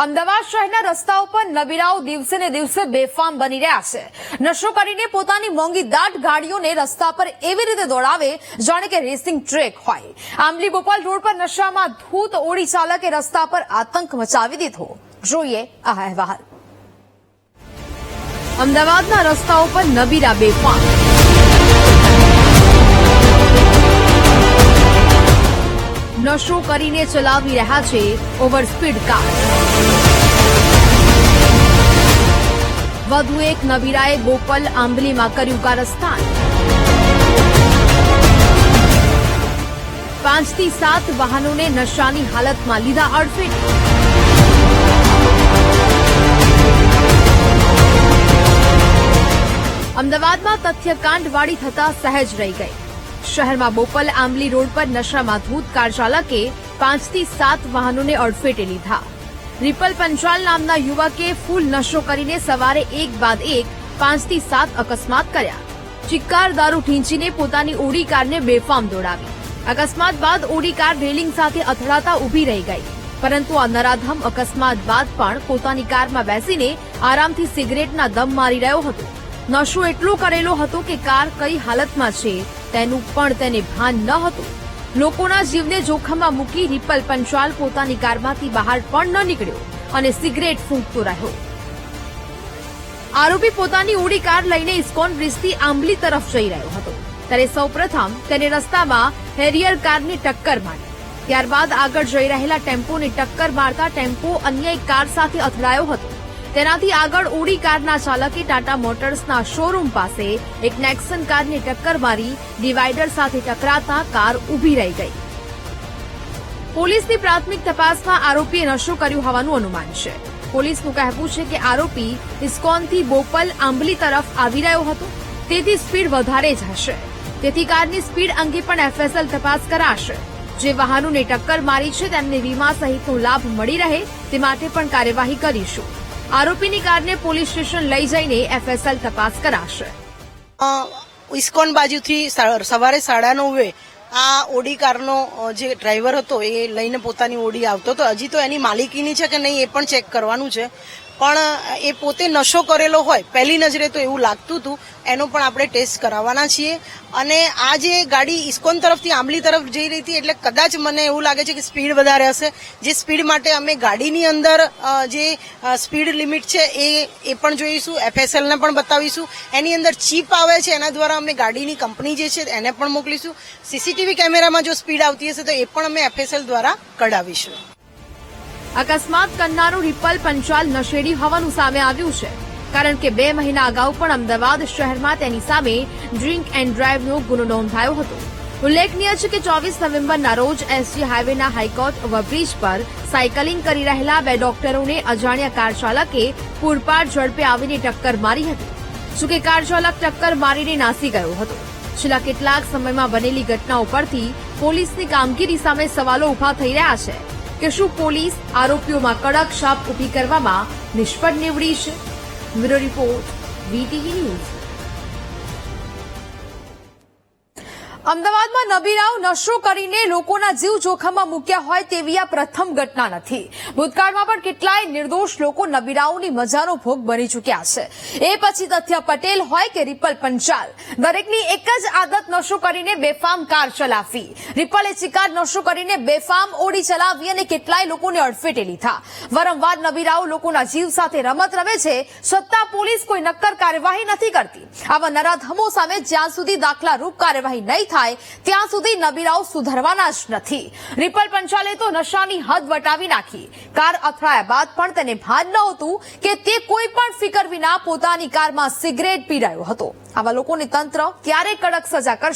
અમદાવાદ શહેરના રસ્તાઓ પર નબીરાઓ દિવસે ને દિવસે બેફામ બની રહ્યા છે। નશો કરીને પોતાની મોંઘી દાટ ગાડીઓને રસ્તા પર એવી રીતે દોડાવે જાણે કે રેસિંગ ટ્રેક હોય। આંબલી બોપલ રોડ પર નશામાં ધૂત ઓડી ચાલકે રસ્તા પર આતંક મચાવી દીધો। જોઈએ આ અહેવાલ। અમદાવાદના રસ્તાઓ પર નબીરા બેફામ। નશો કરીને ચલાવી રહ્યા છે ઓવરસ્પીડ કાર। વધુ એક નબીરાએ બોપલ આંબલીમાં કર્યું કારસ્તાન। 5 થી 7 વાહનોને નશાની હાલતમાં લીધા અડફેટે। અમદાવાદમાં તથ્યકાંડવાળી થતા સહેજ રહી ગઈ। શહેરમાં બોપલ આંબલી રોડ પર નશામાં ધૂત કાર ચાલકે 5 થી 7 વાહનોને અડફેટે લીધા। રિપલ પંચાલ નામના યુવકે ફૂલ નશો કરીને સવારે એક બાદ એક 5 થી 7 અકસ્માત કર્યા। ચિક્કાર દારૂ ઠીંચીને પોતાની ઓડી કારને બેફામ દોડાવી। અકસ્માત બાદ ઓડી કાર રેલિંગ સાથે અથડાતા ઉભી રહી ગઈ, પરંતુ આ નરાધમ અકસ્માત બાદ પણ પોતાની કારમાં બેસીને આરામથી સિગરેટના દમ મારી રહ્યો હતો। નશો એટલો કરેલો હતો કે કાર કઈ હાલતમાં છે તેનું પણ તેને ભાન ન હતું। લોકોના જીવને જોખમમાં મૂકી રિપલ પંચાલ પોતાની કારમાંથી બહાર પણ ન નીકળ્યો અને સિગરેટ ફૂંકતો રહ્યો। આરોપી પોતાની ઓડી કાર લઈને ઇસ્કોન બ્રિજથી આંબલી તરફ જઈ રહ્યો હતો, ત્યારે સૌપ્રથમ તેને રસ્તામાં હેરિયર કારને ટક્કર મારી। ત્યારબાદ આગળ જઈ રહેલા ટેમ્પોને ટક્કર મારતા ટેમ્પો અન્ય એક કાર સાથે અથડાયો હતો। તેનાથી આગળ ઓડી કારના ચાલકે ટાટા મોટર્સના શોરૂમ પાસે એક નેક્સન કારને ટક્કર મારી ડિવાઈડર સાથે ટકરાતા કાર ઉભી રહી ગઈ। પોલીસની પ્રાથમિક તપાસમાં આરોપીએ નશો કર્યો હોવાનું અનુમાન છે। પોલીસનું કહેવું છે કે આરોપી ઇસ્કોનથી બોપલ આંબલી તરફ આવી રહ્યો હતો, તેથી સ્પીડ વધારે જ હશે। તેથી કારની સ્પીડ અંગે પણ એફએસએલ તપાસ કરાશે। જે વાહનોને ટક્કર મારી છે તેમને વીમા સહિતનો લાભ મળી રહે તે માટે પણ કાર્યવાહી કરીશું। આરોપીની કારને પોલીસ સ્ટેશન લઈ જઈને એફએસએલ તપાસ કરાશે। ઇસ્કોન બાજુથી સવારે 9:30 આ ઓડી કારનો જે ડ્રાઈવર હતો એ લઈને પોતાની ઓડી આવતો હતો। હજી તો એની માલિકીની છે કે નહીં એ પણ ચેક કરવાનું છે, પણ એ પોતે નશો કરેલો હોય પહેલી નજરે તો એવું લાગતું હતું। એનો પણ આપણે ટેસ્ટ કરાવવાના છીએ। અને આ જે ગાડી ઇસ્કોન તરફથી આંબલી તરફ જઈ રહી હતી એટલે કદાચ મને એવું લાગે છે કે સ્પીડ વધારે હશે। જે સ્પીડ માટે અમે ગાડીની અંદર જે સ્પીડ લિમિટ છે એ પણ જોઈશું, એફએસએલને પણ બતાવીશું। એની અંદર ચીપ આવે છે એના દ્વારા અમે ગાડીની કંપની જે છે એને પણ મોકલીશું। સીસીટીવી કેમેરામાં જો સ્પીડ આવતી હશે તો એ પણ અમે એફએસએલ દ્વારા કઢાવીશું। અકસ્માત કરનારો રિપલ પંચાલ નશેડી હોવાનું સામે આવ્યું છે, કારણ કે 2 મહિના અગાઉ પણ અમદાવાદ શહેરમાં તેની સામે ડ્રિંક એન્ડ ડ્રાઈવનો ગુનો નોંધાયો હતો। ઉલ્લેખનીય છે કે 24 નવેમ્બરના રોજ એસજી હાઈવેના હાઈકોર્ટ ઓવરબ્રિજ પર સાયકલિંગ કરી રહેલા 2 ડોક્ટરોને અજાણ્યા કાર ચાલકે પૂરપાટ ઝડપે આવીને ટક્કર મારી હતી। જોકે કાર ચાલક ટક્કર મારીને નાસી ગયો હતો। છેલ્લા કેટલાક સમયમાં બનેલી ઘટનાઓ પરથી પોલીસની કામગીરી સામે સવાલો ઉભા થઈ રહ્યા છે કે શું પોલીસ આરોપીઓમાં કડક છાપ ઉભી કરવામાં નિષ્ફળ નીવડી છે? Bureau report, VTV news. અમદાવાદમાં નબીરાઓ નશો કરીને લોકોના જીવ જોખમમાં મૂક્યા હોય તેવી આ પ્રથમ ઘટના નથી। ભૂતકાળમાં પણ કેટલાય નિર્દોષ લોકો નબીરાઓની મજાનો ભોગ બની ચૂક્યા છે। એ પછી તથ્ય પટેલ હોય કે રિપલ પંચાલ, દરેકની એક જ આદત નશો કરીને બેફામ કાર ચલાવવી। રિપલે ચિકાર નશો કરીને બેફામ ઓડી ચલાવી અને કેટલાય લોકોને અડફેટે લીધા। વારંવાર નબીરાઓ લોકોના જીવ સાથે રમત રમે છે, છતાં પોલીસ કોઈ નક્કર કાર્યવાહી નથી કરતી। આવા નરાધમો સામે જ્યાં સુધી દાખલારૂપ કાર્યવાહી નહીં થાય ત્યાં સુધી નબીરાઓ સુધરવાના જ નથી। રિપલ પંચાલે તો નશાની હદ વટાવી નાખી। કાર અથડાયા બાદ પણ તેને ભાન નહોતું કે તે કોઈ પણ ફિકર વિના પોતાની કારમાં સિગરેટ પી રહ્યો હતો। આવા લોકોને તંત્ર ક્યારે કડક સજા કરશે